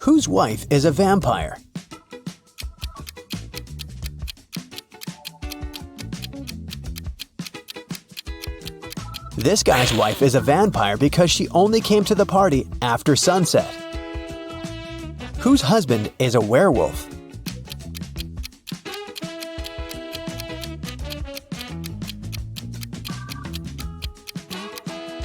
Whose wife is a vampire? This guy's wife is a vampire because she only came to the party after sunset. Whose husband is a werewolf?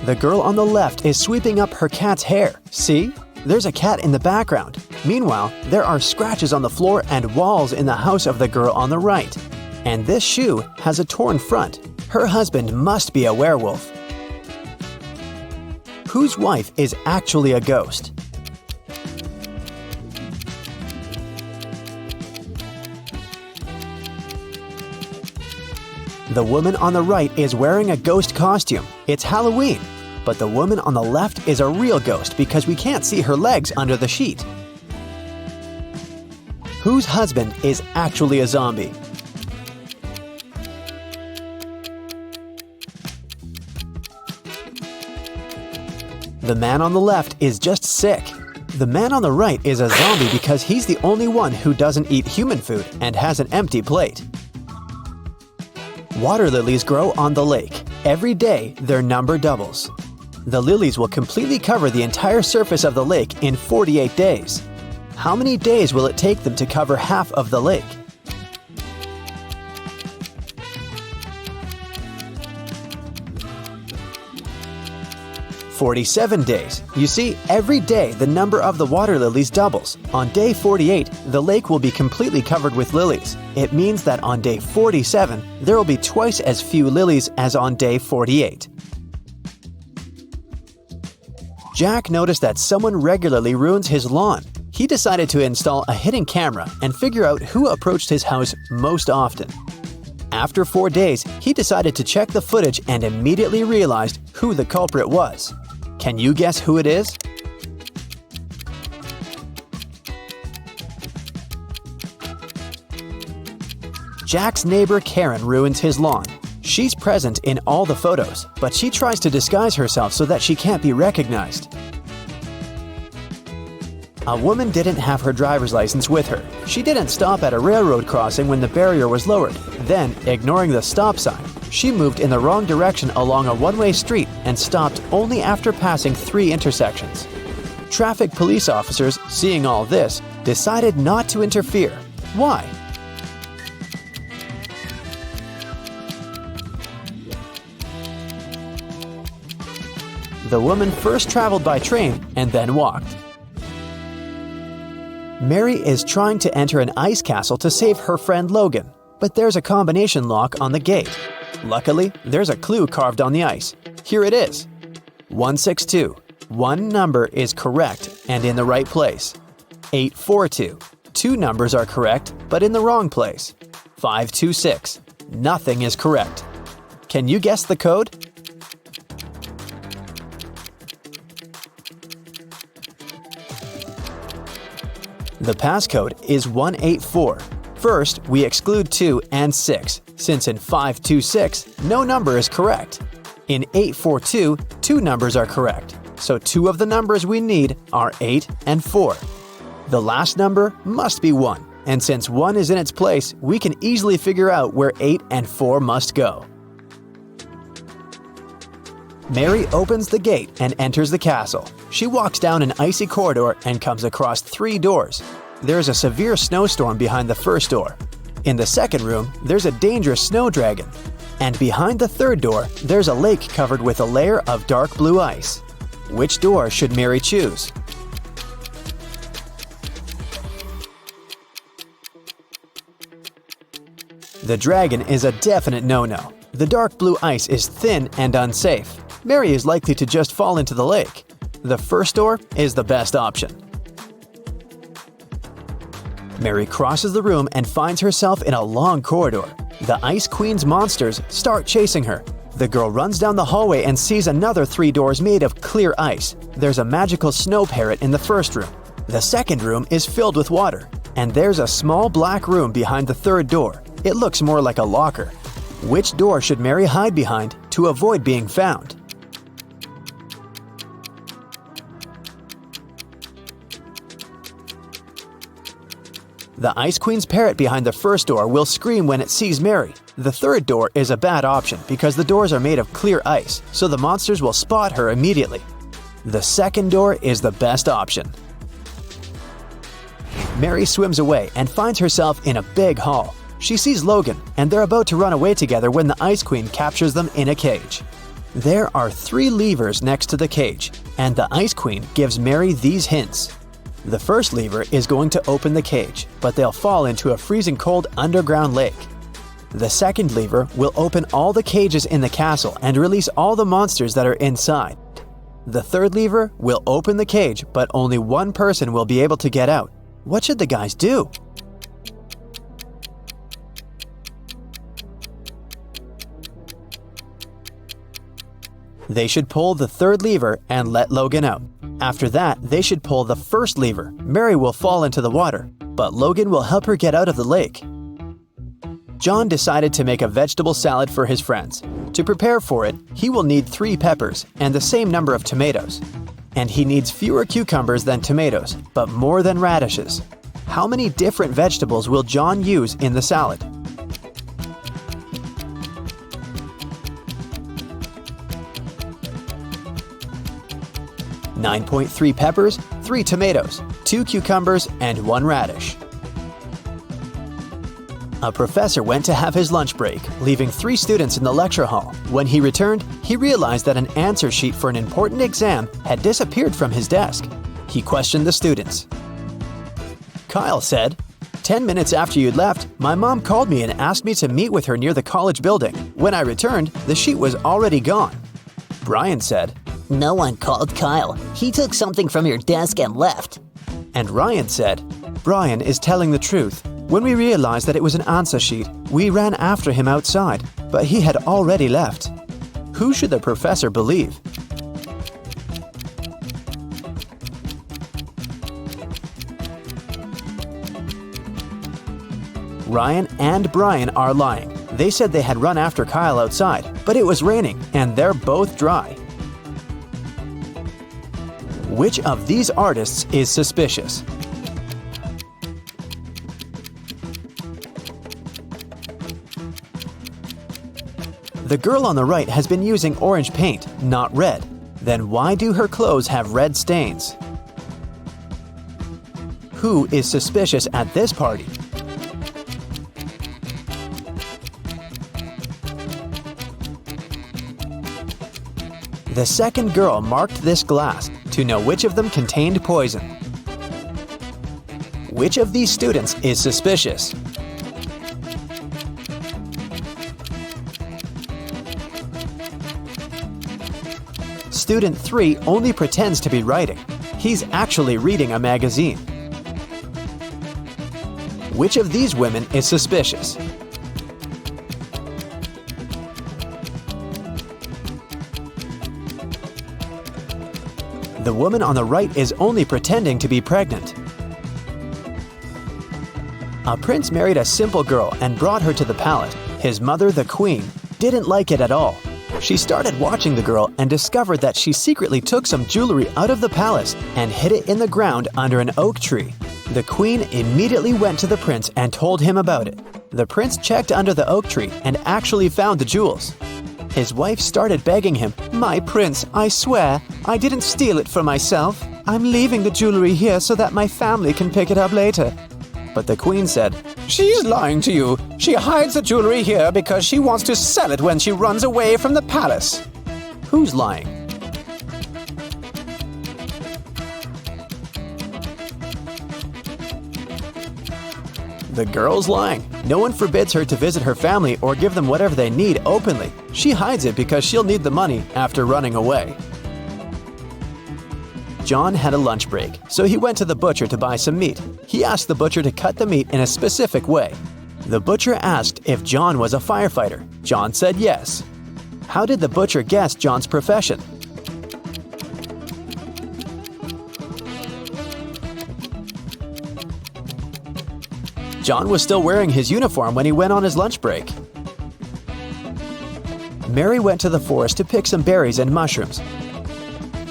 The girl on the left is sweeping up her cat's hair. See? There's a cat in the background. Meanwhile, there are scratches on the floor and walls in the house of the girl on the right. And this shoe has a torn front. Her husband must be a werewolf. Whose wife is actually a ghost? The woman on the right is wearing a ghost costume. It's Halloween. But the woman on the left is a real ghost because we can't see her legs under the sheet. Whose husband is actually a zombie? The man on the left is just sick. The man on the right is a zombie because he's the only one who doesn't eat human food and has an empty plate. Water lilies grow on the lake. Every day, their number doubles. The lilies will completely cover the entire surface of the lake in 48 days. How many days will it take them to cover half of the lake? "47 days. You see, every day the number of the water lilies doubles. On day 48, the lake will be completely covered with lilies. It means that on day 47, there will be twice as few lilies as on day 48. Jack noticed that someone regularly ruins his lawn. He decided to install a hidden camera and figure out who approached his house most often. After 4 days, he decided to check the footage and immediately realized who the culprit was. Can you guess who it is? Jack's neighbor Karen ruins his lawn. She's present in all the photos, but she tries to disguise herself so that she can't be recognized. A woman didn't have her driver's license with her. She didn't stop at a railroad crossing when the barrier was lowered. Then, ignoring the stop sign, she moved in the wrong direction along a one-way street and stopped only after passing 3 intersections. Traffic police officers, seeing all this, decided not to interfere. Why? The woman first traveled by train and then walked. Mary is trying to enter an ice castle to save her friend Logan, but there's a combination lock on the gate. Luckily, there's a clue carved on the ice. Here it is. 162. One number is correct and in the right place. 842. 2 numbers are correct, but in the wrong place. 526. Nothing is correct. Can you guess the code? The passcode is 184. First, we exclude 2 and 6, since in 526, no number is correct. In 842, 2 numbers are correct, so 2 of the numbers we need are 8 and 4. The last number must be 1, and since 1 is in its place, we can easily figure out where 8 and 4 must go. Mary opens the gate and enters the castle. She walks down an icy corridor and comes across 3 doors. There is a severe snowstorm behind the first door. In the second room, there's a dangerous snow dragon. And behind the third door, there's a lake covered with a layer of dark blue ice. Which door should Mary choose? The dragon is a definite no-no. The dark blue ice is thin and unsafe. Mary is likely to just fall into the lake. The first door is the best option. Mary crosses the room and finds herself in a long corridor. The Ice Queen's monsters start chasing her. The girl runs down the hallway and sees another 3 doors made of clear ice. There's a magical snow parrot in the first room. The second room is filled with water. And there's a small black room behind the third door. It looks more like a locker. Which door should Mary hide behind to avoid being found? The Ice Queen's parrot behind the first door will scream when it sees Mary. The third door is a bad option because the doors are made of clear ice, so the monsters will spot her immediately. The second door is the best option. Mary swims away and finds herself in a big hall. She sees Logan, and they're about to run away together when the Ice Queen captures them in a cage. There are 3 levers next to the cage, and the Ice Queen gives Mary these hints. The first lever is going to open the cage, but they'll fall into a freezing cold underground lake. The second lever will open all the cages in the castle and release all the monsters that are inside. The third lever will open the cage, but only one person will be able to get out. What should the guys do? They should pull the third lever and let Logan out. After that, they should pull the first lever. Mary will fall into the water, but Logan will help her get out of the lake. John decided to make a vegetable salad for his friends. To prepare for it, he will need 3 peppers and the same number of tomatoes. And he needs fewer cucumbers than tomatoes, but more than radishes. How many different vegetables will John use in the salad? .3 peppers, 3 tomatoes, 2 cucumbers, and 1 radish. A professor went to have his lunch break, leaving 3 students in the lecture hall. When he returned, he realized that an answer sheet for an important exam had disappeared from his desk. He questioned the students. Kyle said, "10 minutes after you'd left, my mom called me and asked me to meet with her near the college building. When I returned, the sheet was already gone." Brian said, "No one called Kyle. He took something from your desk and left." And Ryan said, "Brian is telling the truth. When we realized that it was an answer sheet, we ran after him outside, but he had already left." Who should the professor believe? Ryan and Brian are lying. They said they had run after Kyle outside, but it was raining and they're both dry. Which of these artists is suspicious? The girl on the right has been using orange paint, not red. Then why do her clothes have red stains? Who is suspicious at this party? The second girl marked this glass to know which of them contained poison. Which of these students is suspicious? Student 3 only pretends to be writing. He's actually reading a magazine. Which of these women is suspicious? The woman on the right is only pretending to be pregnant. A prince married a simple girl and brought her to the palace. His mother, the queen, didn't like it at all. She started watching the girl and discovered that she secretly took some jewelry out of the palace and hid it in the ground under an oak tree. The queen immediately went to the prince and told him about it. The prince checked under the oak tree and actually found the jewels. His wife started begging him, "My prince, I swear, I didn't steal it for myself. I'm leaving the jewelry here so that my family can pick it up later." But the queen said, "She's lying to you. She hides the jewelry here because she wants to sell it when she runs away from the palace." Who's lying? The girl's lying. No one forbids her to visit her family or give them whatever they need openly. She hides it because she'll need the money after running away. John had a lunch break, so he went to the butcher to buy some meat. He asked the butcher to cut the meat in a specific way. The butcher asked if John was a firefighter. John said yes. How did the butcher guess John's profession? John was still wearing his uniform when he went on his lunch break. Mary went to the forest to pick some berries and mushrooms.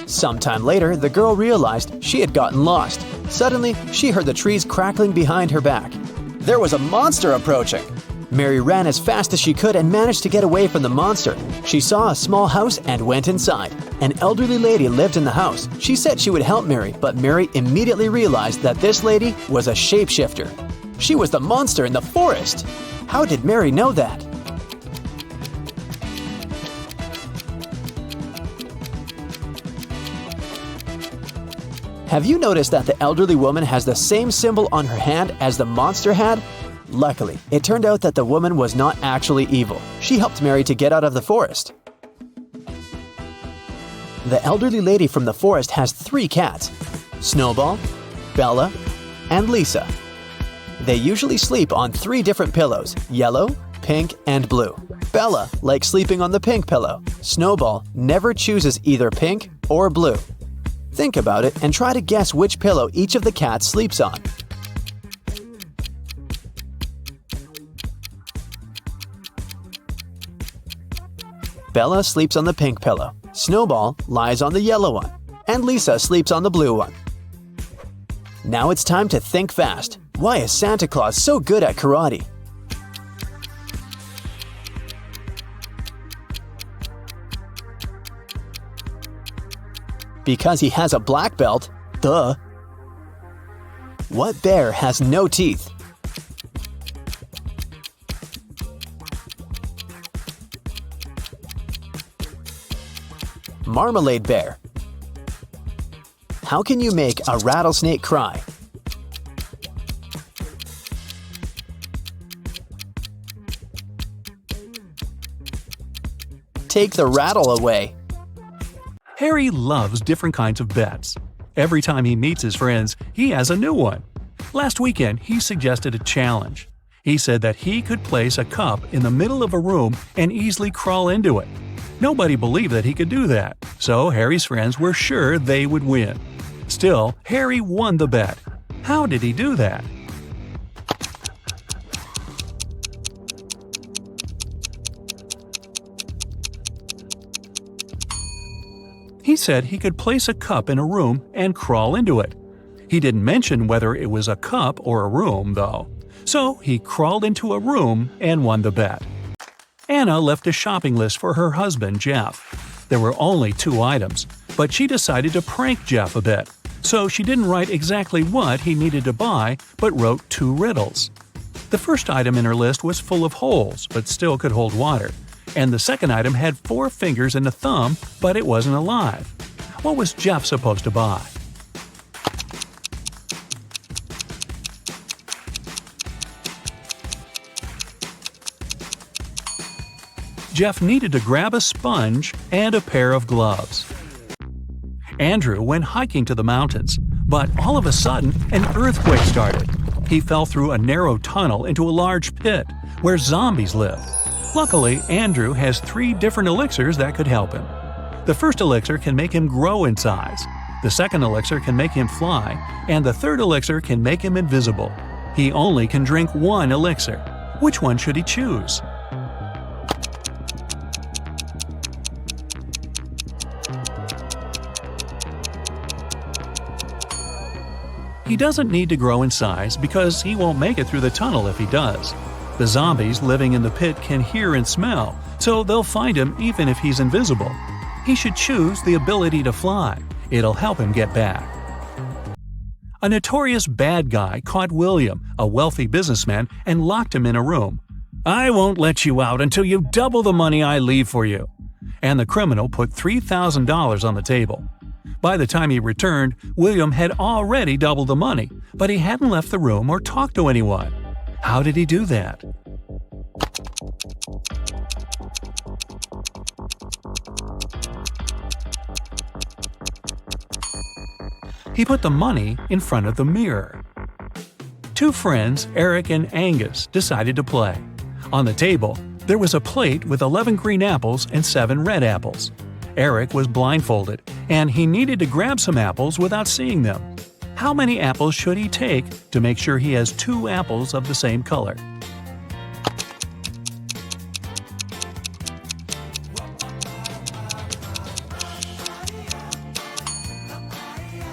Sometime later, the girl realized she had gotten lost. Suddenly, she heard the trees crackling behind her back. There was a monster approaching! Mary ran as fast as she could and managed to get away from the monster. She saw a small house and went inside. An elderly lady lived in the house. She said she would help Mary, but Mary immediately realized that this lady was a shapeshifter. She was the monster in the forest! How did Mary know that? Have you noticed that the elderly woman has the same symbol on her hand as the monster had? Luckily, it turned out that the woman was not actually evil. She helped Mary to get out of the forest. The elderly lady from the forest has 3 cats: Snowball, Bella, and Lisa. They usually sleep on 3 different pillows: yellow, pink, and blue. Bella likes sleeping on the pink pillow. Snowball never chooses either pink or blue. Think about it and try to guess which pillow each of the cats sleeps on. Bella sleeps on the pink pillow, Snowball lies on the yellow one, and Lisa sleeps on the blue one. Now it's time to think fast. Why is Santa Claus so good at karate? Because he has a black belt. Duh. What bear has no teeth? Marmalade bear. How can you make a rattlesnake cry? Take the rattle away. Harry loves different kinds of bets. Every time he meets his friends, he has a new one. Last weekend, he suggested a challenge. He said that he could place a cup in the middle of a room and easily crawl into it. Nobody believed that he could do that, so Harry's friends were sure they would win. Still, Harry won the bet. How did he do that? He said he could place a cup in a room and crawl into it. He didn't mention whether it was a cup or a room, though. So he crawled into a room and won the bet. Anna left a shopping list for her husband, Jeff. There were only 2 items, but she decided to prank Jeff a bit. So she didn't write exactly what he needed to buy, but wrote 2 riddles. The first item in her list was full of holes, but still could hold water. And the second item had 4 fingers and a thumb, but it wasn't alive. What was Jeff supposed to buy? Jeff needed to grab a sponge and a pair of gloves. Andrew went hiking to the mountains, but all of a sudden, an earthquake started. He fell through a narrow tunnel into a large pit where zombies live. Luckily, Andrew has 3 different elixirs that could help him. The first elixir can make him grow in size, the second elixir can make him fly, and the third elixir can make him invisible. He only can drink 1 elixir. Which one should he choose? He doesn't need to grow in size because he won't make it through the tunnel if he does. The zombies living in the pit can hear and smell, so they'll find him even if he's invisible. He should choose the ability to fly. It'll help him get back. A notorious bad guy caught William, a wealthy businessman, and locked him in a room. "I won't let you out until you double the money I leave for you." And the criminal put $3,000 on the table. By the time he returned, William had already doubled the money, but he hadn't left the room or talked to anyone. How did he do that? He put the money in front of the mirror. 2 friends, Eric and Angus, decided to play. On the table, there was a plate with 11 green apples and 7 red apples. Eric was blindfolded, and he needed to grab some apples without seeing them. How many apples should he take to make sure he has 2 apples of the same color?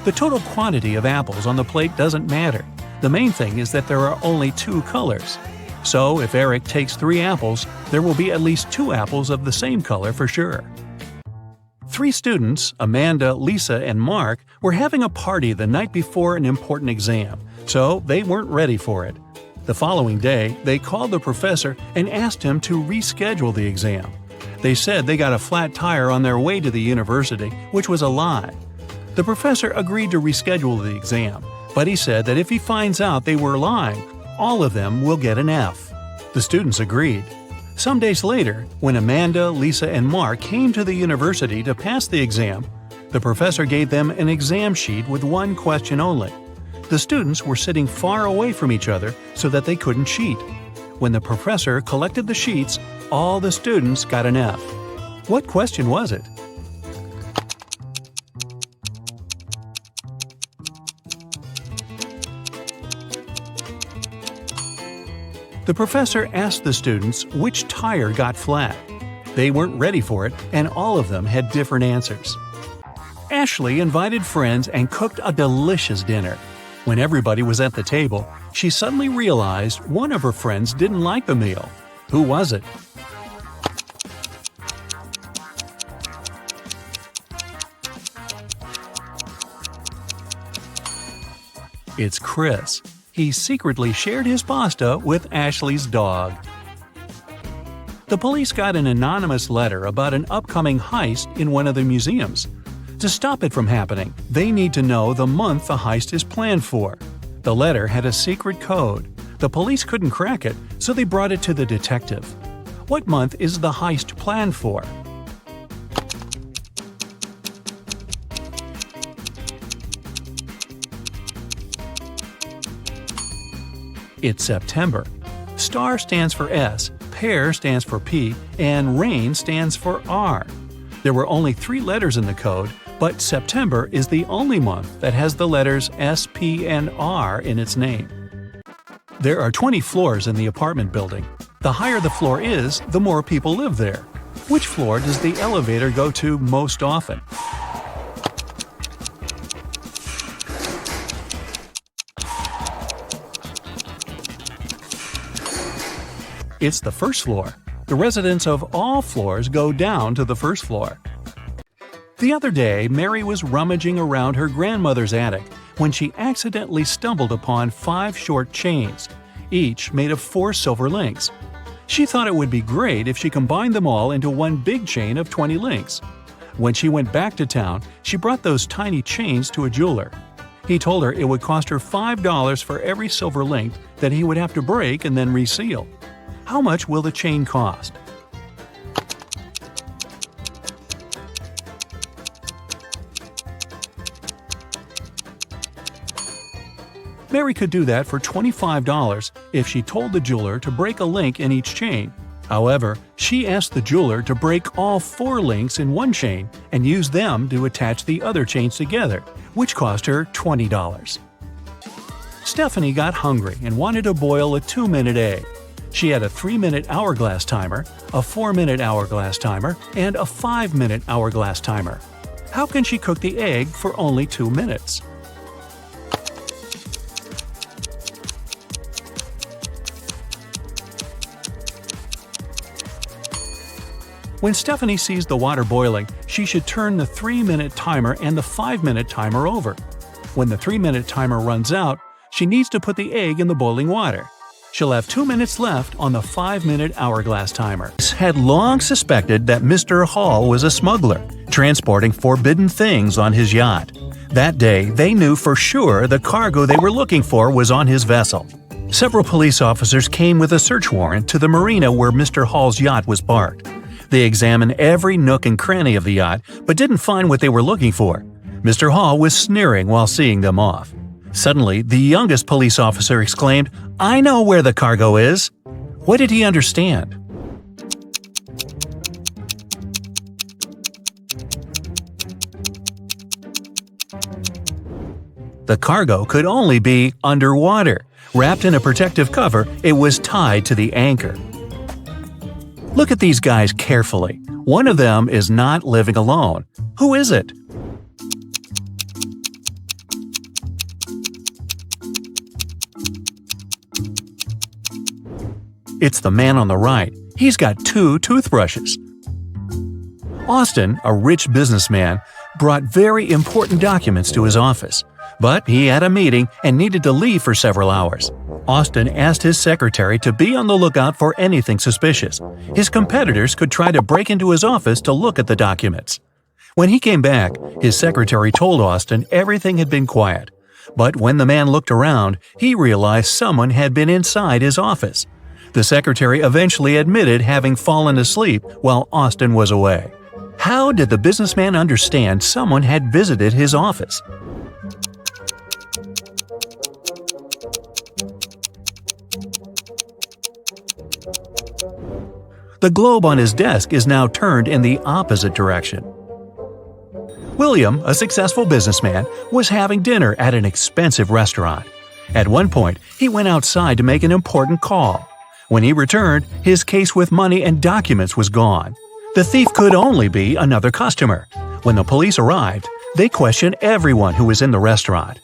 The total quantity of apples on the plate doesn't matter. The main thing is that there are only 2 colors. So if Eric takes 3 apples, there will be at least 2 apples of the same color for sure. 3 students, Amanda, Lisa, and Mark, were having a party the night before an important exam, so they weren't ready for it. The following day, they called the professor and asked him to reschedule the exam. They said they got a flat tire on their way to the university, which was a lie. The professor agreed to reschedule the exam, but he said that if he finds out they were lying, all of them will get an F. The students agreed. Some days later, when Amanda, Lisa, and Mark came to the university to pass the exam, the professor gave them an exam sheet with 1 question only. The students were sitting far away from each other so that they couldn't cheat. When the professor collected the sheets, all the students got an F. What question was it? The professor asked the students which tire got flat. They weren't ready for it, and all of them had different answers. Ashley invited friends and cooked a delicious dinner. When everybody was at the table, she suddenly realized one of her friends didn't like the meal. Who was it? It's Chris. He secretly shared his pasta with Ashley's dog. The police got an anonymous letter about an upcoming heist in one of the museums. To stop it from happening, they need to know the month the heist is planned for. The letter had a secret code. The police couldn't crack it, so they brought it to the detective. What month is the heist planned for? It's September. Star stands for S, pear stands for P, and rain stands for R. There were only 3 letters in the code, but September is the only month that has the letters S, P, and R in its name. There are 20 floors in the apartment building. The higher the floor is, the more people live there. Which floor does the elevator go to most often? It's the first floor. The residents of all floors go down to the first floor. The other day, Mary was rummaging around her grandmother's attic when she accidentally stumbled upon 5 short chains, each made of 4 silver links. She thought it would be great if she combined them all into one big chain of 20 links. When she went back to town, she brought those tiny chains to a jeweler. He told her it would cost her $5 for every silver link that he would have to break and then reseal. How much will the chain cost? Mary could do that for $25 if she told the jeweler to break a link in each chain. However, she asked the jeweler to break all 4 links in one chain and use them to attach the other chains together, which cost her $20. Stephanie got hungry and wanted to boil a 2-minute egg. She had a 3-minute hourglass timer, a 4-minute hourglass timer, and a 5-minute hourglass timer. How can she cook the egg for only 2 minutes? When Stephanie sees the water boiling, she should turn the 3-minute timer and the 5-minute timer over. When the 3-minute timer runs out, she needs to put the egg in the boiling water. She'll have 2 minutes left on the 5-minute hourglass timer. Had long suspected that Mr. Hall was a smuggler, transporting forbidden things on his yacht. That day, they knew for sure the cargo they were looking for was on his vessel. Several police officers came with a search warrant to the marina where Mr. Hall's yacht was parked. They examined every nook and cranny of the yacht, but didn't find what they were looking for. Mr. Hall was sneering while seeing them off. Suddenly, the youngest police officer exclaimed, "I know where the cargo is!" What did he understand? The cargo could only be underwater. Wrapped in a protective cover, it was tied to the anchor. Look at these guys carefully. One of them is not living alone. Who is it? It's the man on the right. He's got 2 toothbrushes. Austin, a rich businessman, brought very important documents to his office. But he had a meeting and needed to leave for several hours. Austin asked his secretary to be on the lookout for anything suspicious. His competitors could try to break into his office to look at the documents. When he came back, his secretary told Austin everything had been quiet. But when the man looked around, he realized someone had been inside his office. The secretary eventually admitted having fallen asleep while Austin was away. How did the businessman understand someone had visited his office? The globe on his desk is now turned in the opposite direction. William, a successful businessman, was having dinner at an expensive restaurant. At one point, he went outside to make an important call. When he returned, his case with money and documents was gone. The thief could only be another customer. When the police arrived, they questioned everyone who was in the restaurant.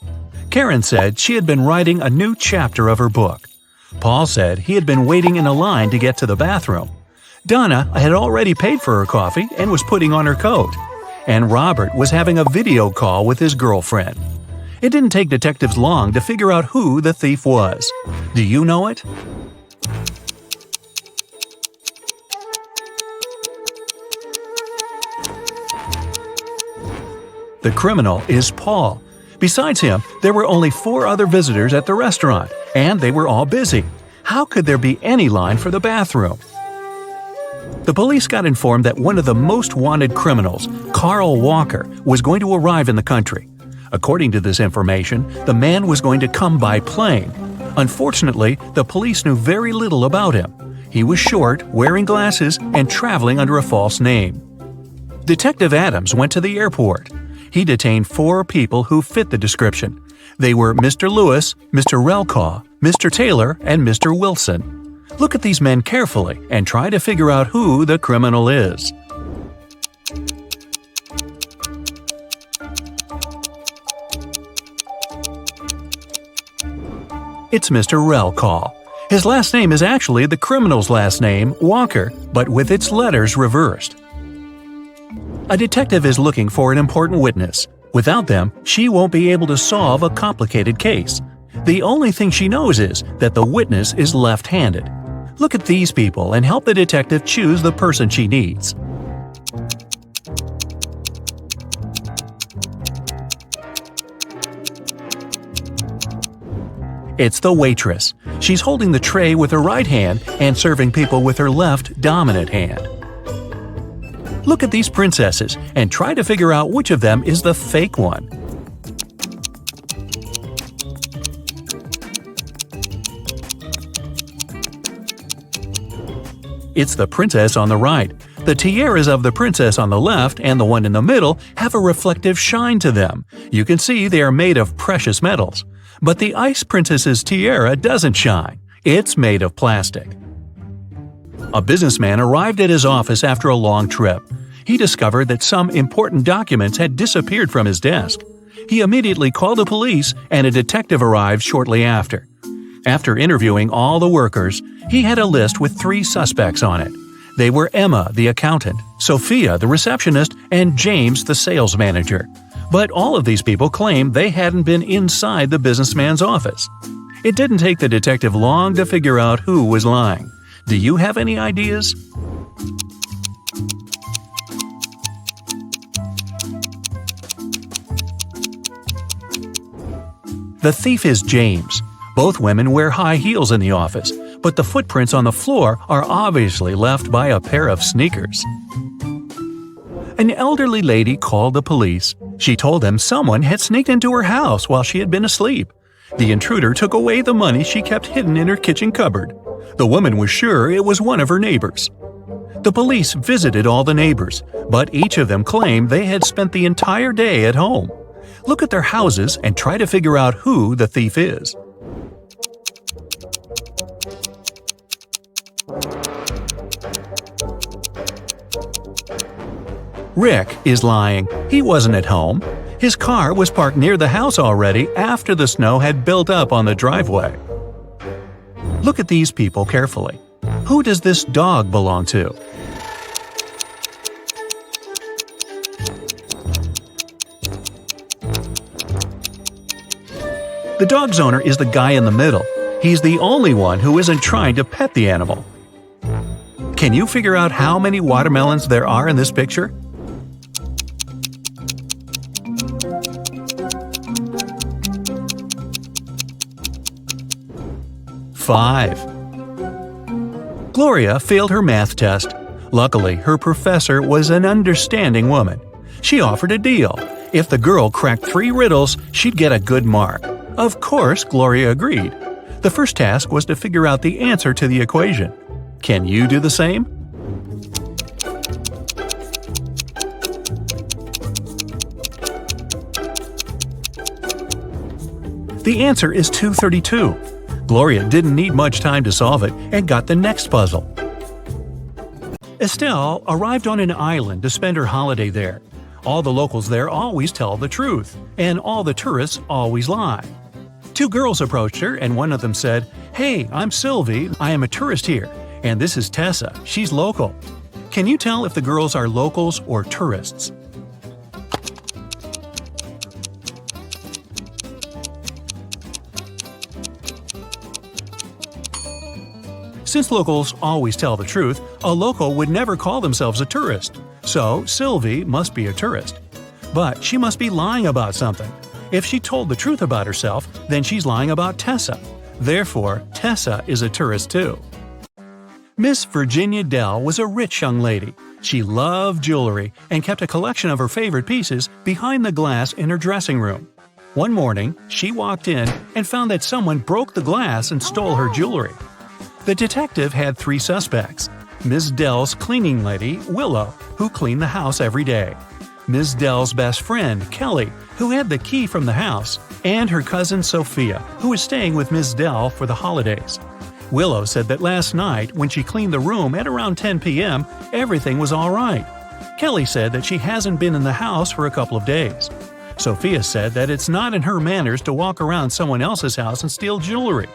Karen said she had been writing a new chapter of her book. Paul said he had been waiting in a line to get to the bathroom. Donna had already paid for her coffee and was putting on her coat. And Robert was having a video call with his girlfriend. It didn't take detectives long to figure out who the thief was. Do you know it? The criminal is Paul. Besides him, there were only 4 other visitors at the restaurant, and they were all busy. How could there be any line for the bathroom? The police got informed that one of the most wanted criminals, Carl Walker, was going to arrive in the country. According to this information, the man was going to come by plane. Unfortunately, the police knew very little about him. He was short, wearing glasses, and traveling under a false name. Detective Adams went to the airport. He detained 4 people who fit the description. They were Mr. Lewis, Mr. Relcaw, Mr. Taylor, and Mr. Wilson. Look at these men carefully and try to figure out who the criminal is. It's Mr. Relcaw. His last name is actually the criminal's last name, Walker, but with its letters reversed. A detective is looking for an important witness. Without them, she won't be able to solve a complicated case. The only thing she knows is that the witness is left-handed. Look at these people and help the detective choose the person she needs. It's the waitress. She's holding the tray with her right hand and serving people with her left dominant hand. Look at these princesses and try to figure out which of them is the fake one. It's the princess on the right. The tiaras of the princess on the left and the one in the middle have a reflective shine to them. You can see they are made of precious metals. But the ice princess's tiara doesn't shine. It's made of plastic. A businessman arrived at his office after a long trip. He discovered that some important documents had disappeared from his desk. He immediately called the police, and a detective arrived shortly after. After interviewing all the workers, he had a list with 3 suspects on it. They were Emma, the accountant, Sophia, the receptionist, and James, the sales manager. But all of these people claimed they hadn't been inside the businessman's office. It didn't take the detective long to figure out who was lying. Do you have any ideas? The thief is James. Both women wear high heels in the office, but the footprints on the floor are obviously left by a pair of sneakers. An elderly lady called the police. She told them someone had sneaked into her house while she had been asleep. The intruder took away the money she kept hidden in her kitchen cupboard. The woman was sure it was one of her neighbors. The police visited all the neighbors, but each of them claimed they had spent the entire day at home. Look at their houses and try to figure out who the thief is. Rick is lying. He wasn't at home. His car was parked near the house already after the snow had built up on the driveway. Look at these people carefully. Who does this dog belong to? The dog's owner is the guy in the middle. He's the only one who isn't trying to pet the animal. Can you figure out how many watermelons there are in this picture? Five. Gloria failed her math test. Luckily, her professor was an understanding woman. She offered a deal. If the girl cracked 3 riddles, she'd get a good mark. Of course, Gloria agreed. The first task was to figure out the answer to the equation. Can you do the same? The answer is 232. Gloria didn't need much time to solve it and got the next puzzle. Estelle arrived on an island to spend her holiday there. All the locals there always tell the truth, and all the tourists always lie. 2 girls approached her, and one of them said, "Hey, I'm Sylvie, I am a tourist here, and this is Tessa, she's local." Can you tell if the girls are locals or tourists? Since locals always tell the truth, a local would never call themselves a tourist. So, Sylvie must be a tourist. But she must be lying about something. If she told the truth about herself, then she's lying about Tessa. Therefore, Tessa is a tourist too. Miss Virginia Dell was a rich young lady. She loved jewelry and kept a collection of her favorite pieces behind the glass in her dressing room. One morning, she walked in and found that someone broke the glass and stole her jewelry. The detective had 3 suspects: Ms. Dell's cleaning lady, Willow, who cleaned the house every day; Ms. Dell's best friend, Kelly, who had the key from the house; and her cousin Sophia, who was staying with Ms. Dell for the holidays. Willow said that last night, when she cleaned the room at around 10 p.m., everything was all right. Kelly said that she hasn't been in the house for a couple of days. Sophia said that it's not in her manners to walk around someone else's house and steal jewelry.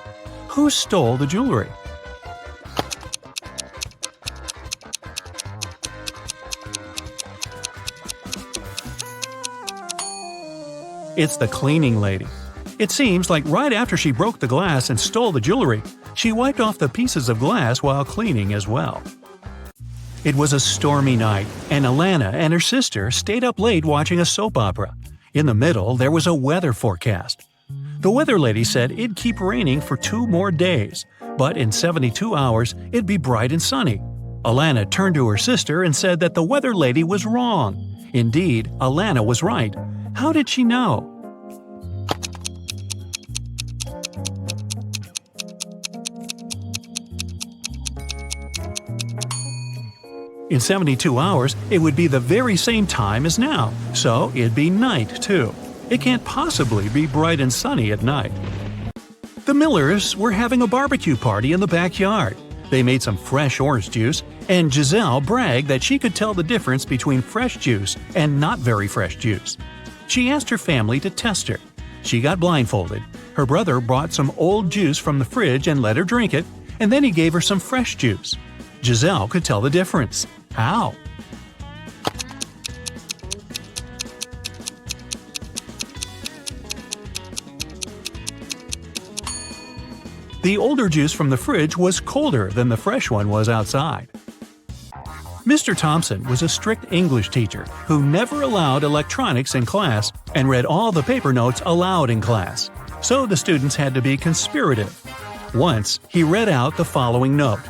Who stole the jewelry? It's the cleaning lady. It seems like right after she broke the glass and stole the jewelry, she wiped off the pieces of glass while cleaning as well. It was a stormy night, and Alana and her sister stayed up late watching a soap opera. In the middle, there was a weather forecast. The weather lady said it'd keep raining for 2 more days, but in 72 hours, it'd be bright and sunny. Alana turned to her sister and said that the weather lady was wrong. Indeed, Alana was right. How did she know? In 72 hours, it would be the very same time as now, so it'd be night too. It can't possibly be bright and sunny at night. The Millers were having a barbecue party in the backyard. They made some fresh orange juice, and Giselle bragged that she could tell the difference between fresh juice and not very fresh juice. She asked her family to test her. She got blindfolded. Her brother brought some old juice from the fridge and let her drink it, and then he gave her some fresh juice. Giselle could tell the difference. How? The older juice from the fridge was colder than the fresh one was outside. Mr. Thompson was a strict English teacher who never allowed electronics in class and read all the paper notes aloud in class, so the students had to be conspirative. Once, he read out the following note: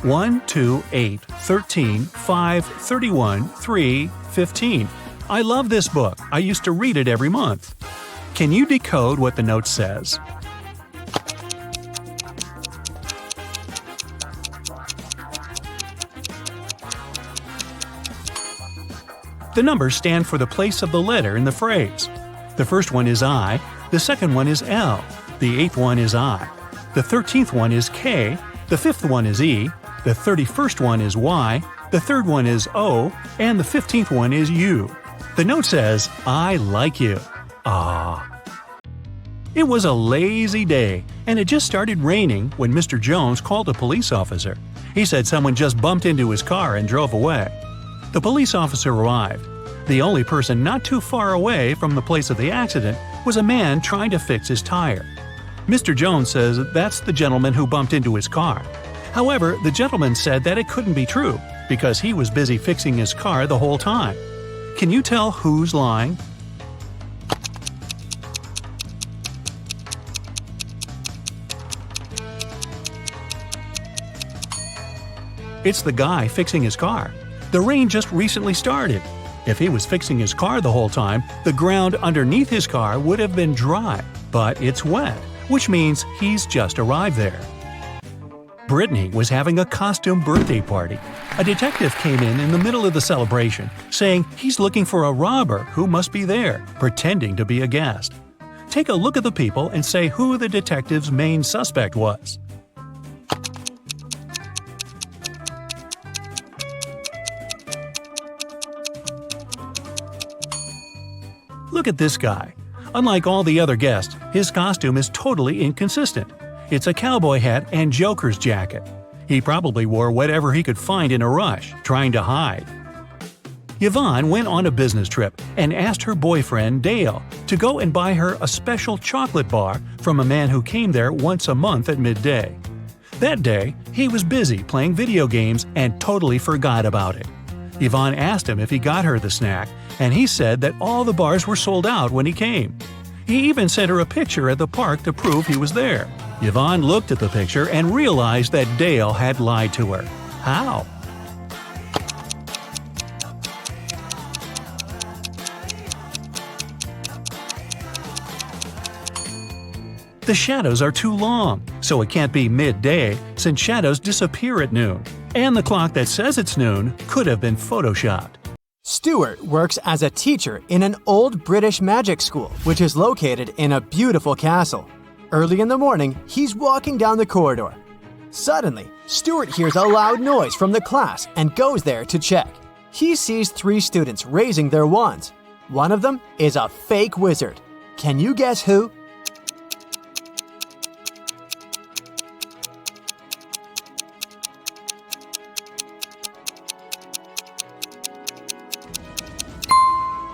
1, 2, 8, 13, 5, 31, 3, 15. I love this book. I used to read it every month. Can you decode what the note says? The numbers stand for the place of the letter in the phrase. The first one is I, the second one is L, the 8th one is I, the 13th one is K, the 5th one is E, the 31st one is Y, the 3rd one is O, and the 15th one is U. The note says, I like you. Ah. It was a lazy day, and it just started raining when Mr. Jones called a police officer. He said someone just bumped into his car and drove away. The police officer arrived. The only person not too far away from the place of the accident was a man trying to fix his tire. Mr. Jones says that's the gentleman who bumped into his car. However, the gentleman said that it couldn't be true because he was busy fixing his car the whole time. Can you tell who's lying? It's the guy fixing his car. The rain just recently started. If he was fixing his car the whole time, the ground underneath his car would have been dry, but it's wet, which means he's just arrived there. Brittany was having a costume birthday party. A detective came in the middle of the celebration, saying he's looking for a robber who must be there, pretending to be a guest. Take a look at the people and say who the detective's main suspect was. Look at this guy. Unlike all the other guests, his costume is totally inconsistent. It's a cowboy hat and joker's jacket. He probably wore whatever he could find in a rush, trying to hide. Yvonne went on a business trip and asked her boyfriend, Dale, to go and buy her a special chocolate bar from a man who came there once a month at midday. That day, he was busy playing video games and totally forgot about it. Yvonne asked him if he got her the snack, and he said that all the bars were sold out when he came. He even sent her a picture at the park to prove he was there. Yvonne looked at the picture and realized that Dale had lied to her. How? The shadows are too long, so it can't be midday since shadows disappear at noon. And the clock that says it's noon could have been photoshopped. Stuart works as a teacher in an old British magic school, which is located in a beautiful castle. Early in the morning, he's walking down the corridor. Suddenly, Stuart hears a loud noise from the class and goes there to check. He sees 3 students raising their wands. One of them is a fake wizard. Can you guess who?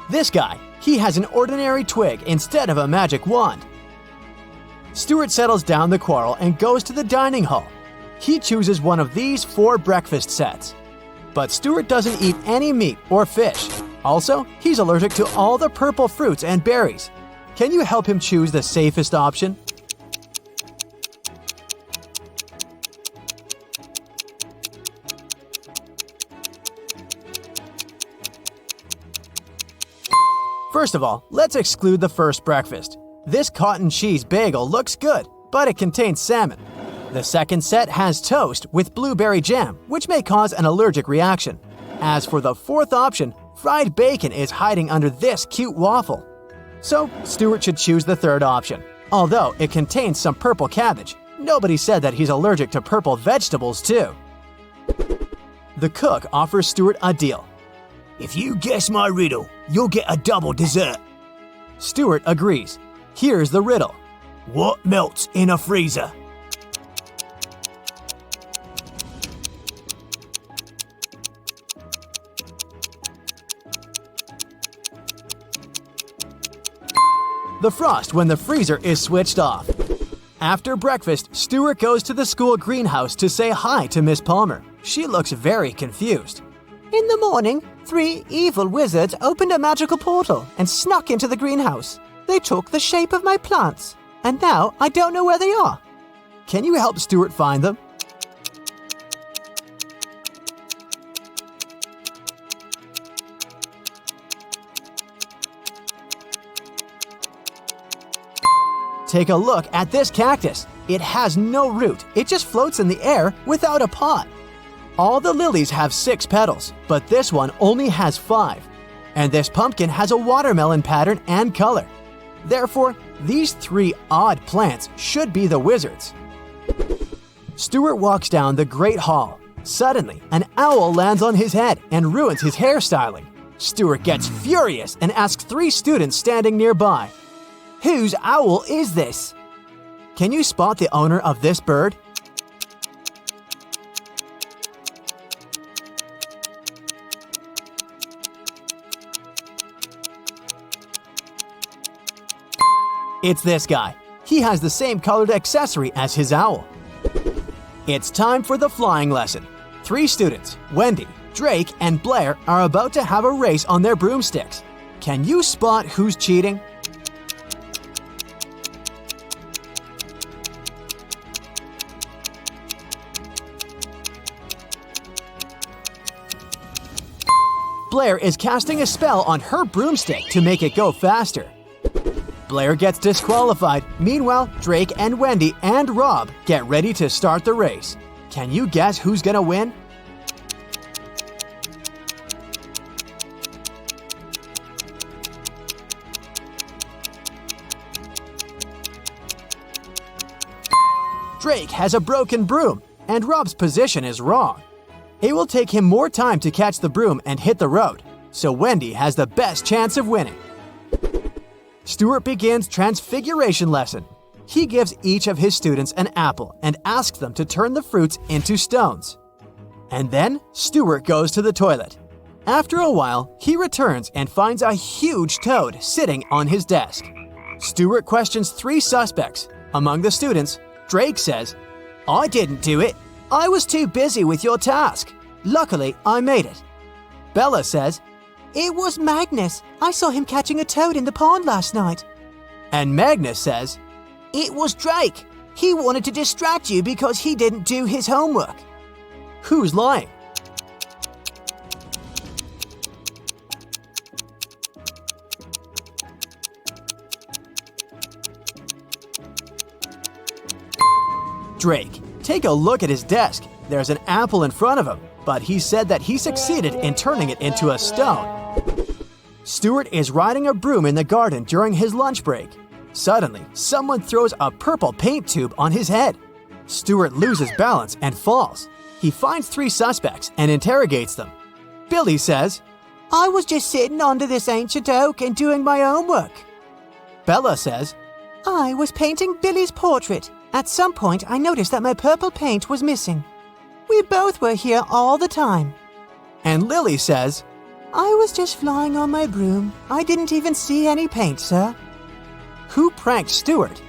This guy, he has an ordinary twig instead of a magic wand. Stuart settles down the quarrel and goes to the dining hall. He chooses one of these 4 breakfast sets. But Stuart doesn't eat any meat or fish. Also, he's allergic to all the purple fruits and berries. Can you help him choose the safest option? First of all, let's exclude the first breakfast. This cotton cheese bagel looks good, but it contains salmon. The second set has toast with blueberry jam, which may cause an allergic reaction. As for the fourth option, fried bacon is hiding under this cute waffle. So, Stuart should choose the third option. Although it contains some purple cabbage, nobody said that he's allergic to purple vegetables too. The cook offers Stuart a deal. If you guess my riddle, you'll get a double dessert. Stuart agrees. Here's the riddle. What melts in a freezer? The frost when the freezer is switched off. After breakfast, Stuart goes to the school greenhouse to say hi to Miss Palmer. She looks very confused. In the morning, 3 evil wizards opened a magical portal and snuck into the greenhouse. They took the shape of my plants, and now I don't know where they are. Can you help Stuart find them? Take a look at this cactus. It has no root. It just floats in the air without a pot. All the lilies have 6 petals, but this one only has 5. And this pumpkin has a watermelon pattern and color. Therefore, these 3 odd plants should be the wizards. Stuart walks down the Great Hall. Suddenly, an owl lands on his head and ruins his hairstyling. Stuart gets furious and asks 3 students standing nearby. Whose owl is this? Can you spot the owner of this bird? It's this guy. He has the same colored accessory as his owl. It's time for the flying lesson. 3 students, Wendy, Drake, and Blair, are about to have a race on their broomsticks. Can you spot who's cheating? Blair is casting a spell on her broomstick to make it go faster. Blair gets disqualified. Meanwhile, Drake and Wendy and Rob get ready to start the race. Can you guess who's gonna win? Drake has a broken broom, and Rob's position is wrong. It will take him more time to catch the broom and hit the road, so Wendy has the best chance of winning. Stuart begins transfiguration lesson. He gives each of his students an apple and asks them to turn the fruits into stones. And then Stuart goes to the toilet. After a while, he returns and finds a huge toad sitting on his desk. Stuart questions 3 suspects. Among the students, Drake says, "I didn't do it. I was too busy with your task. Luckily, I made it." Bella says, It was Magnus. I saw him catching a toad in the pond last night. and Magnus says, It was Drake. He wanted to distract you because he didn't do his homework. who's lying? Drake, take a look at his desk. There's an apple in front of him, but he said that he succeeded in turning it into a stone. Stuart is riding a broom in the garden during his lunch break. Suddenly, someone throws a purple paint tube on his head. Stuart loses balance and falls. He finds 3 suspects and interrogates them. Billy says, I was just sitting under this ancient oak and doing my homework. Bella says, I was painting Billy's portrait. At some point, I noticed that my purple paint was missing. We both were here all the time. and Lily says, I was just flying on my broom. I didn't even see any paint, sir. who pranked Stuart?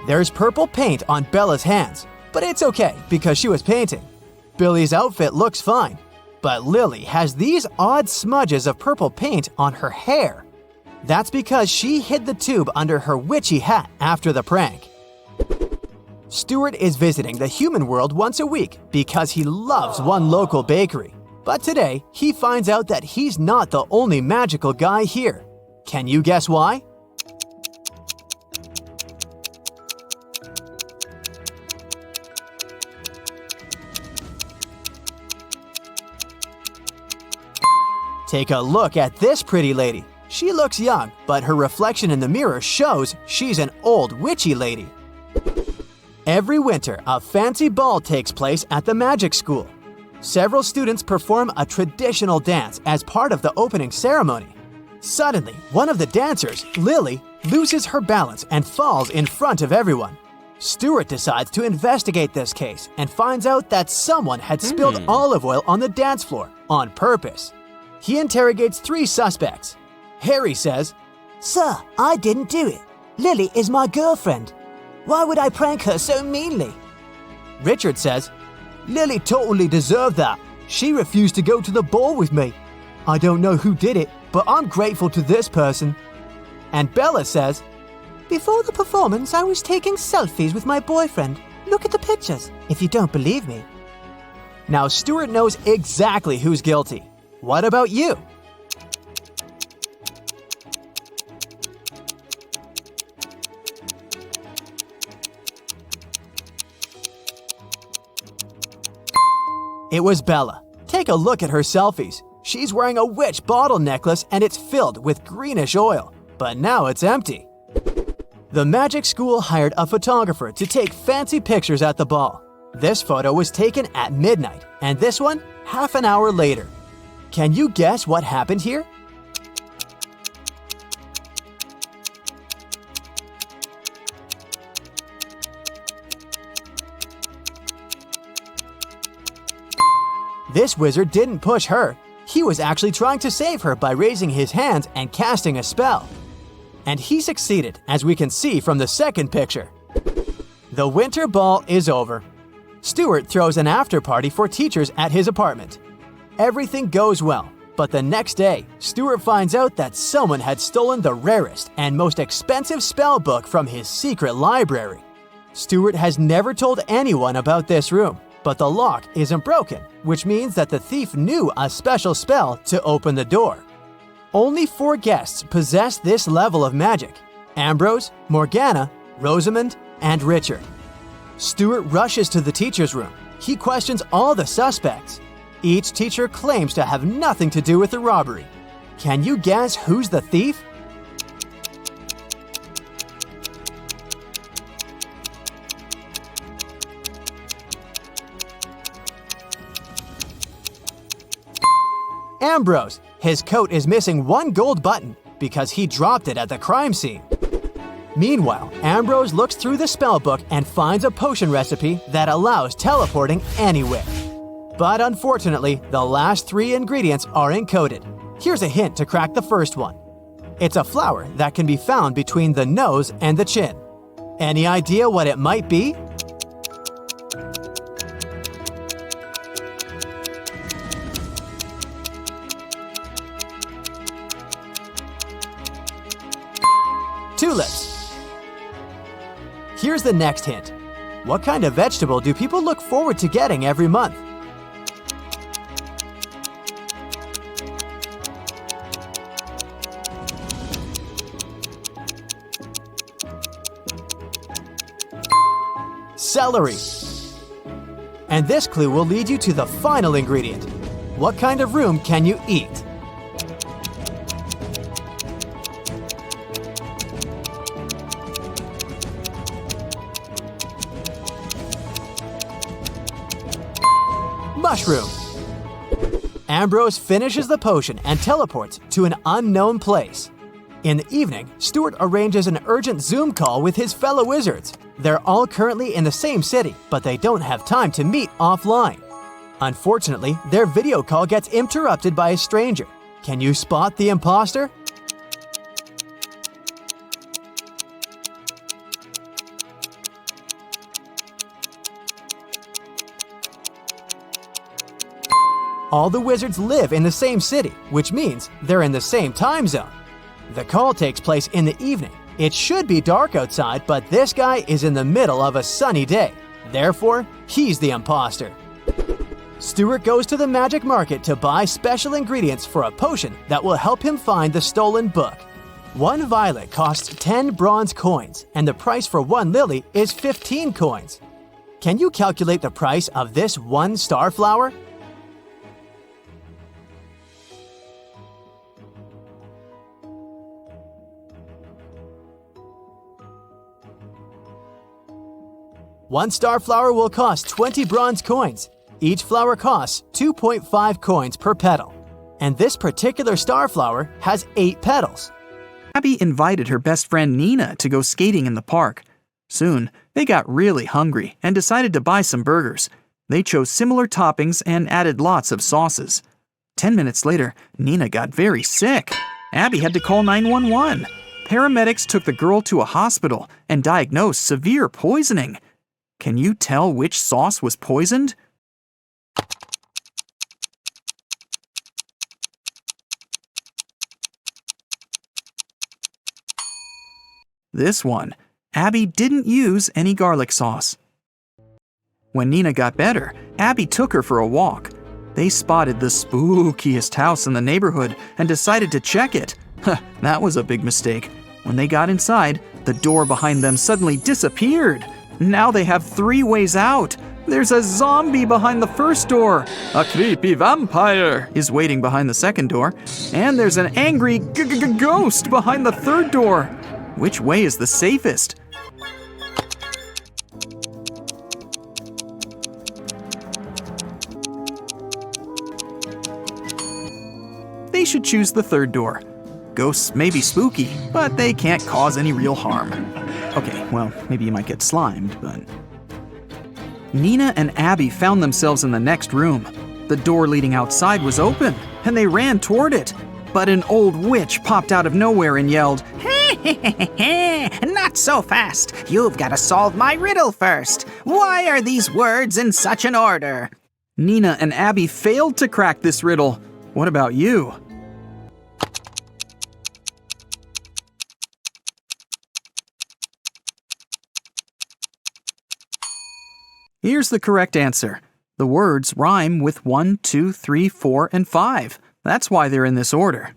There's purple paint on Bella's hands, but it's okay because she was painting. Billy's outfit looks fine, but Lily has these odd smudges of purple paint on her hair. That's because she hid the tube under her witchy hat after the prank. Stuart is visiting the human world once a week because he loves one local bakery. But today, he finds out that he's not the only magical guy here. Can you guess why? Take a look at this pretty lady. She looks young, but her reflection in the mirror shows she's an old witchy lady. Every winter, a fancy ball takes place at the magic school. Several students perform a traditional dance as part of the opening ceremony. Suddenly, one of the dancers, Lily, loses her balance and falls in front of everyone. Stuart decides to investigate this case and finds out that someone had spilled olive oil on the dance floor on purpose. He interrogates 3 suspects. Harry says, Sir, I didn't do it. Lily is my girlfriend. Why would I prank her so meanly? Richard says, Lily totally deserved that. She refused to go to the ball with me. I don't know who did it, but I'm grateful to this person. And Bella says, Before the performance, I was taking selfies with my boyfriend. Look at the pictures, if you don't believe me. now Stuart knows exactly who's guilty. What about you? It was Bella. Take a look at her selfies. She's wearing a witch bottle necklace and it's filled with greenish oil, but now it's empty. The magic school hired a photographer to take fancy pictures at the ball. This photo was taken at midnight, and this one half an hour later. Can you guess what happened here? This wizard didn't push her. He was actually trying to save her by raising his hands and casting a spell. And he succeeded, as we can see from the second picture. The winter ball is over. Stuart throws an after party for teachers at his apartment. Everything goes well, but the next day, Stuart finds out that someone had stolen the rarest and most expensive spell book from his secret library. Stuart has never told anyone about this room, but the lock isn't broken, which means that the thief knew a special spell to open the door. Only 4 guests possess this level of magic: Ambrose, Morgana, Rosamond, and Richard. Stuart rushes to the teacher's room. He questions all the suspects. Each teacher claims to have nothing to do with the robbery. Can you guess who's the thief? Ambrose. His coat is missing 1 gold button because he dropped it at the crime scene. Meanwhile, Ambrose looks through the spellbook and finds a potion recipe that allows teleporting anywhere. But unfortunately, the last 3 ingredients are encoded. Here's a hint to crack the first one. It's a flower that can be found between the nose and the chin. Any idea what it might be? Tulips. Here's the next hint. What kind of vegetable do people look forward to getting every month? Celery. And this clue will lead you to the final ingredient. What kind of room can you eat? Mushroom. Ambrose finishes the potion and teleports to an unknown place. In the evening, Stuart arranges an urgent Zoom call with his fellow wizards. They're all currently in the same city, but they don't have time to meet offline. Unfortunately, their video call gets interrupted by a stranger. Can you spot the imposter? All the wizards live in the same city, which means they're in the same time zone. The call takes place in the evening. It should be dark outside, but this guy is in the middle of a sunny day. Therefore, he's the imposter. Stuart goes to the magic market to buy special ingredients for a potion that will help him find the stolen book. 1 violet costs 10 bronze coins, and the price for 1 lily is 15 coins. Can you calculate the price of this 1 starflower? One starflower will cost 20 bronze coins. Each flower costs 2.5 coins per petal. And this particular starflower has 8 petals. Abby invited her best friend Nina to go skating in the park. Soon, they got really hungry and decided to buy some burgers. They chose similar toppings and added lots of sauces. 10 minutes later, Nina got very sick. Abby had to call 911. Paramedics took the girl to a hospital and diagnosed severe poisoning. Can you tell which sauce was poisoned? This one. Abby didn't use any garlic sauce. When Nina got better, Abby took her for a walk. They spotted the spookiest house in the neighborhood and decided to check it. That was a big mistake. When they got inside, the door behind them suddenly disappeared. Now they have 3 ways out. There's a zombie behind the first door. A creepy vampire is waiting behind the second door. And there's an angry ghost behind the third door. Which way is the safest? They should choose the third door. Ghosts may be spooky, but they can't cause any real harm. Okay, well, maybe you might get slimed, but... Nina and Abby found themselves in the next room. The door leading outside was open, and they ran toward it. But an old witch popped out of nowhere and yelled, Not so fast. You've got to solve my riddle first. Why are these words in such an order? Nina and Abby failed to crack this riddle. What about you? Here's the correct answer. The words rhyme with 1, 2, 3, 4, and 5. That's why they're in this order.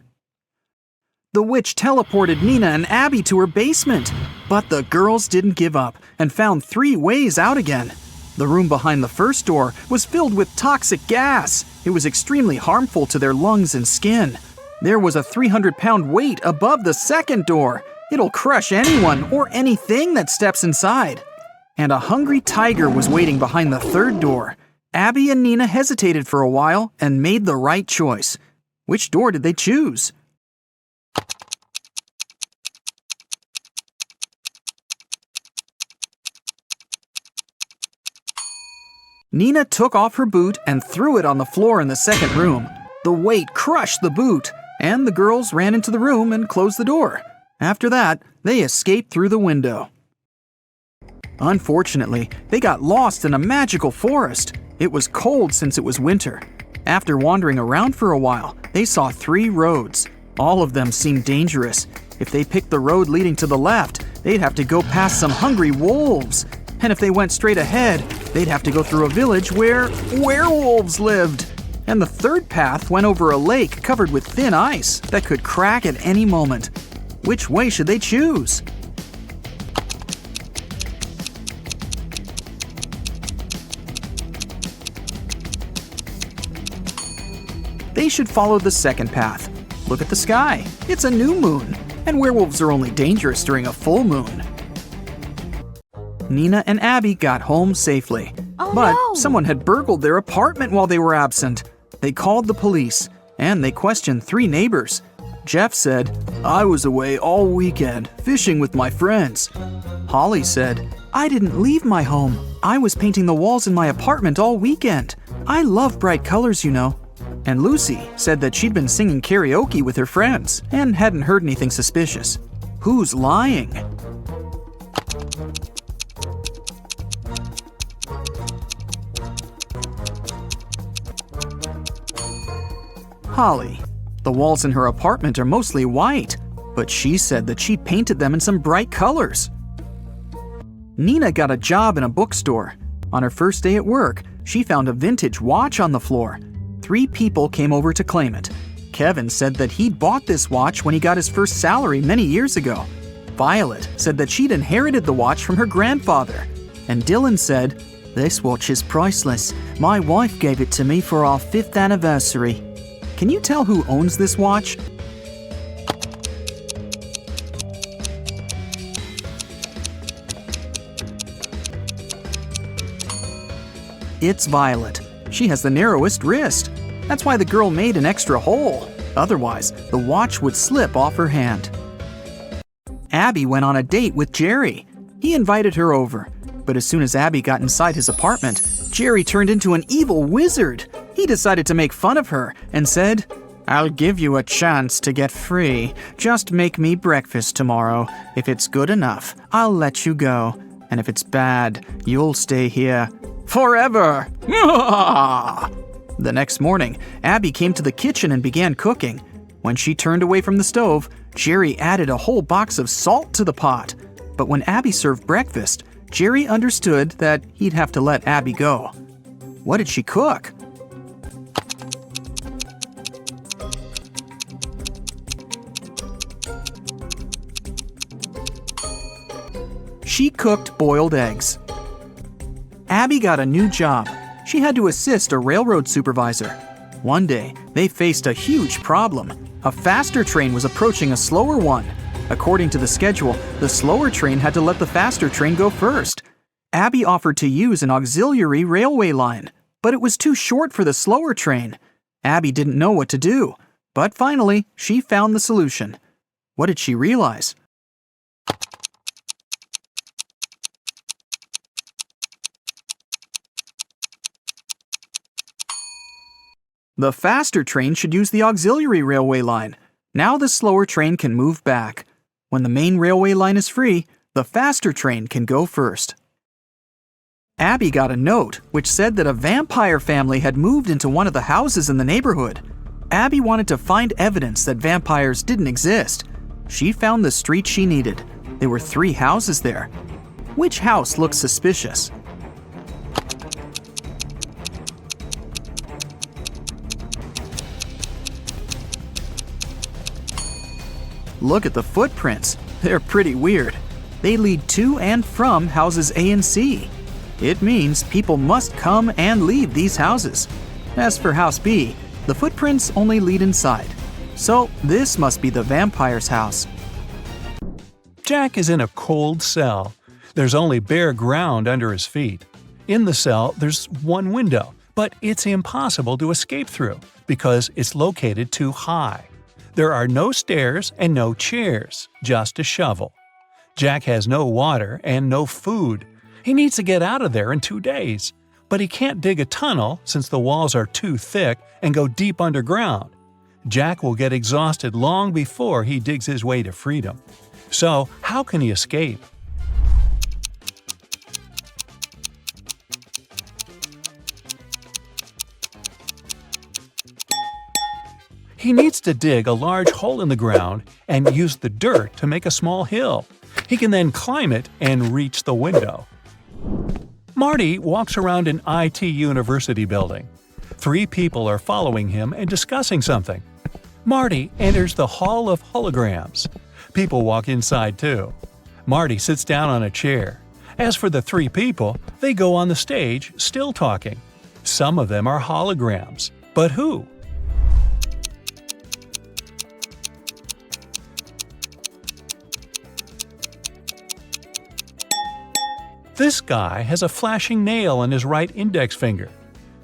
The witch teleported Nina and Abby to her basement, but the girls didn't give up and found 3 ways out again. The room behind the first door was filled with toxic gas. It was extremely harmful to their lungs and skin. There was a 300-pound weight above the second door. It'll crush anyone or anything that steps inside. And a hungry tiger was waiting behind the third door. Abby and Nina hesitated for a while and made the right choice. Which door did they choose? Nina took off her boot and threw it on the floor in the second room. The weight crushed the boot, and the girls ran into the room and closed the door. After that, they escaped through the window. Unfortunately, they got lost in a magical forest. It was cold since it was winter. After wandering around for a while, they saw 3 roads. All of them seemed dangerous. If they picked the road leading to the left, they'd have to go past some hungry wolves. And if they went straight ahead, they'd have to go through a village where werewolves lived. And the third path went over a lake covered with thin ice that could crack at any moment. Which way should they choose? They should follow the second path. Look at the sky. It's a new moon, and werewolves are only dangerous during a full moon. Nina and Abby got home safely. But someone had burgled their apartment while they were absent. They called the police, and they questioned 3 neighbors. Jeff said, "I was away all weekend, fishing with my friends." Holly said, "I didn't leave my home. I was painting the walls in my apartment all weekend. I love bright colors, you know." And Lucy said that she'd been singing karaoke with her friends and hadn't heard anything suspicious. Who's lying? Holly. The walls in her apartment are mostly white, but she said that she painted them in some bright colors. Nina got a job in a bookstore. On her first day at work, she found a vintage watch on the floor. 3 people came over to claim it. Kevin said that he'd bought this watch when he got his first salary many years ago. Violet said that she'd inherited the watch from her grandfather. And Dylan said, "This watch is priceless. My wife gave it to me for our 5th anniversary." Can you tell who owns this watch? It's Violet. She has the narrowest wrist. That's why the girl made an extra hole. Otherwise, the watch would slip off her hand. Abby went on a date with Jerry. He invited her over. But as soon as Abby got inside his apartment, Jerry turned into an evil wizard. He decided to make fun of her and said, "I'll give you a chance to get free. Just make me breakfast tomorrow. If it's good enough, I'll let you go. And if it's bad, you'll stay here forever." The next morning, Abby came to the kitchen and began cooking. When she turned away from the stove, Jerry added a whole box of salt to the pot. But when Abby served breakfast, Jerry understood that he'd have to let Abby go. What did she cook? She cooked boiled eggs. Abby got a new job. She had to assist a railroad supervisor. One day, they faced a huge problem. A faster train was approaching a slower one. According to the schedule, the slower train had to let the faster train go first. Abby offered to use an auxiliary railway line, but it was too short for the slower train. Abby didn't know what to do, but finally, she found the solution. What did she realize? The faster train should use the auxiliary railway line. Now the slower train can move back. When the main railway line is free, the faster train can go first. Abby got a note which said that a vampire family had moved into one of the houses in the neighborhood. Abby wanted to find evidence that vampires didn't exist. She found the street she needed. There were 3 houses there. Which house looked suspicious? Look at the footprints. They're pretty weird. They lead to and from houses A and C. It means people must come and leave these houses. As for house B, the footprints only lead inside. So this must be the vampire's house. Jack is in a cold cell. There's only bare ground under his feet. In the cell, there's one window, but it's impossible to escape through because it's located too high. There are no stairs and no chairs, just a shovel. Jack has no water and no food. He needs to get out of there in 2 days, but he can't dig a tunnel since the walls are too thick and go deep underground. Jack will get exhausted long before he digs his way to freedom. So, how can he escape? He needs to dig a large hole in the ground and use the dirt to make a small hill. He can then climb it and reach the window. Marty walks around an IT university building. 3 people are following him and discussing something. Marty enters the Hall of Holograms. People walk inside too. Marty sits down on a chair. As for the 3 people, they go on the stage, still talking. Some of them are holograms. But who? This guy has a flashing nail on his right index finger.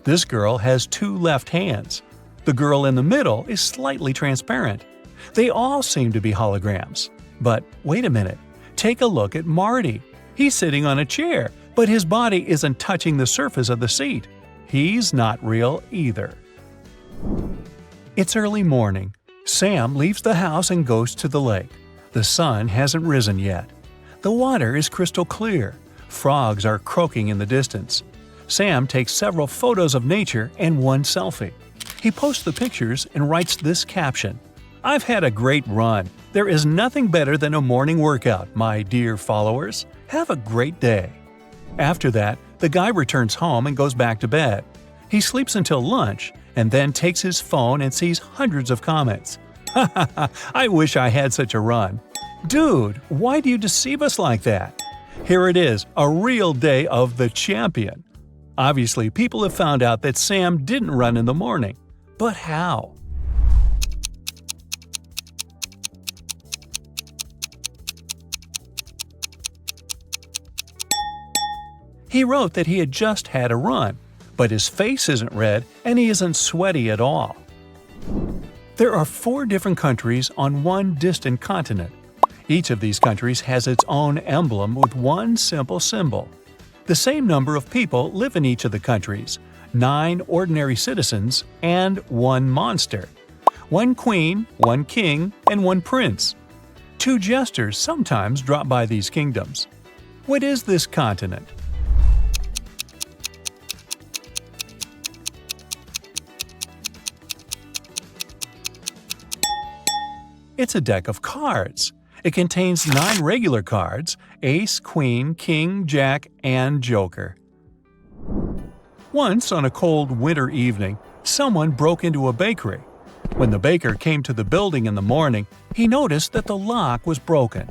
This girl has 2 left hands. The girl in the middle is slightly transparent. They all seem to be holograms. But wait a minute. Take a look at Marty. He's sitting on a chair, but his body isn't touching the surface of the seat. He's not real either. It's early morning. Sam leaves the house and goes to the lake. The sun hasn't risen yet. The water is crystal clear. Frogs are croaking in the distance. Sam takes several photos of nature and one selfie. He posts the pictures and writes this caption: "I've had a great run. There is nothing better than a morning workout, my dear followers. Have a great day." After that, the guy returns home and goes back to bed. He sleeps until lunch and then takes his phone and sees hundreds of comments. I wish I had such a run. Dude, why do you deceive us like that? Here it is, a real day of the champion. Obviously, people have found out that Sam didn't run in the morning. But how? He wrote that he had just had a run, but his face isn't red and he isn't sweaty at all. There are 4 different countries on one distant continent. Each of these countries has its own emblem with one simple symbol. The same number of people live in each of the countries, 9 ordinary citizens and 1 monster. 1 queen, 1 king, and 1 prince. 2 jesters sometimes drop by these kingdoms. What is this continent? It's a deck of cards. It contains 9 regular cards: ace, queen, king, jack, and joker. Once, on a cold winter evening, someone broke into a bakery. When the baker came to the building in the morning, he noticed that the lock was broken.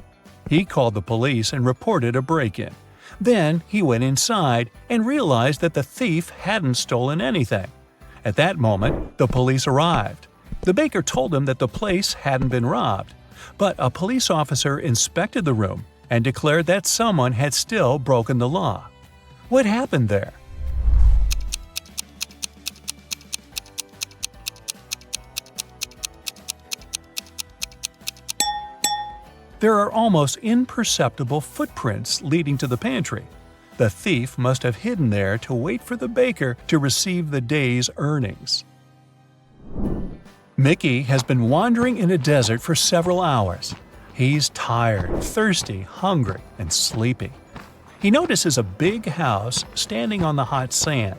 He called the police and reported a break-in. Then he went inside and realized that the thief hadn't stolen anything. At that moment, the police arrived. The baker told him that the place hadn't been robbed. But a police officer inspected the room and declared that someone had still broken the law. What happened there? There are almost imperceptible footprints leading to the pantry. The thief must have hidden there to wait for the baker to receive the day's earnings. Mickey has been wandering in a desert for several hours. He's tired, thirsty, hungry, and sleepy. He notices a big house standing on the hot sand.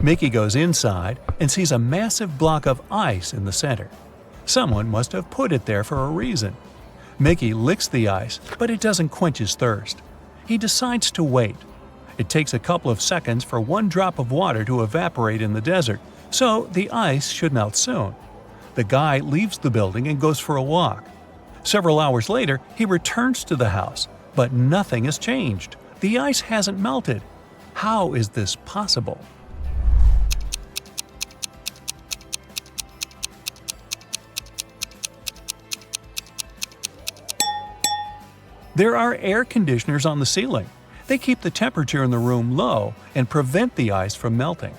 Mickey goes inside and sees a massive block of ice in the center. Someone must have put it there for a reason. Mickey licks the ice, but it doesn't quench his thirst. He decides to wait. It takes a couple of seconds for one drop of water to evaporate in the desert, so the ice should melt soon. The guy leaves the building and goes for a walk. Several hours later, he returns to the house, but nothing has changed. The ice hasn't melted. How is this possible? There are air conditioners on the ceiling. They keep the temperature in the room low and prevent the ice from melting.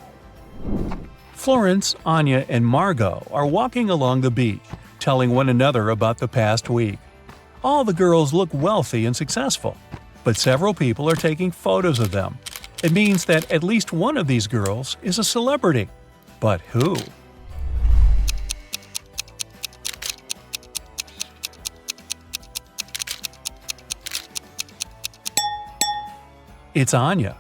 Florence, Anya, and Margot are walking along the beach, telling one another about the past week. All the girls look wealthy and successful, but several people are taking photos of them. It means that at least one of these girls is a celebrity. But who? It's Anya.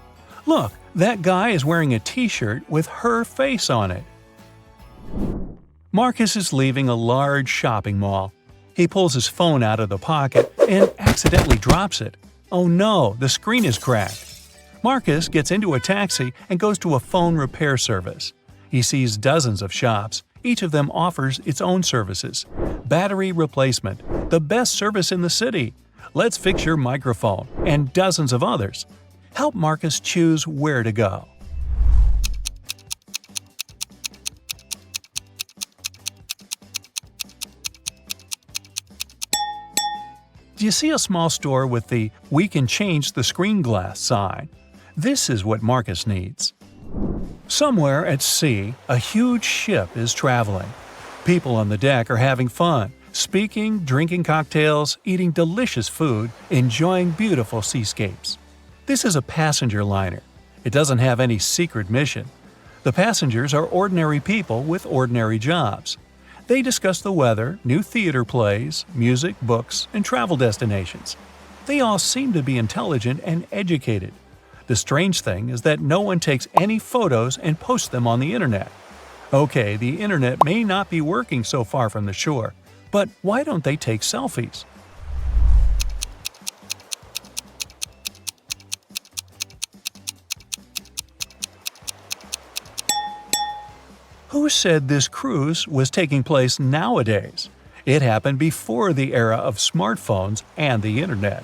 Look, that guy is wearing a t-shirt with her face on it. Marcus is leaving a large shopping mall. He pulls his phone out of the pocket and accidentally drops it. Oh no, the screen is cracked. Marcus gets into a taxi and goes to a phone repair service. He sees dozens of shops. Each of them offers its own services. Battery replacement, the best service in the city. Let's fix your microphone, and dozens of others. Help Marcus choose where to go. Do you see a small store with the "We can change the screen glass" sign? This is what Marcus needs. Somewhere at sea, a huge ship is traveling. People on the deck are having fun, speaking, drinking cocktails, eating delicious food, enjoying beautiful seascapes. This is a passenger liner. It doesn't have any secret mission. The passengers are ordinary people with ordinary jobs. They discuss the weather, new theater plays, music, books, and travel destinations. They all seem to be intelligent and educated. The strange thing is that no one takes any photos and posts them on the internet. Okay, the internet may not be working so far from the shore, but why don't they take selfies? Who said this cruise was taking place nowadays? It happened before the era of smartphones and the internet.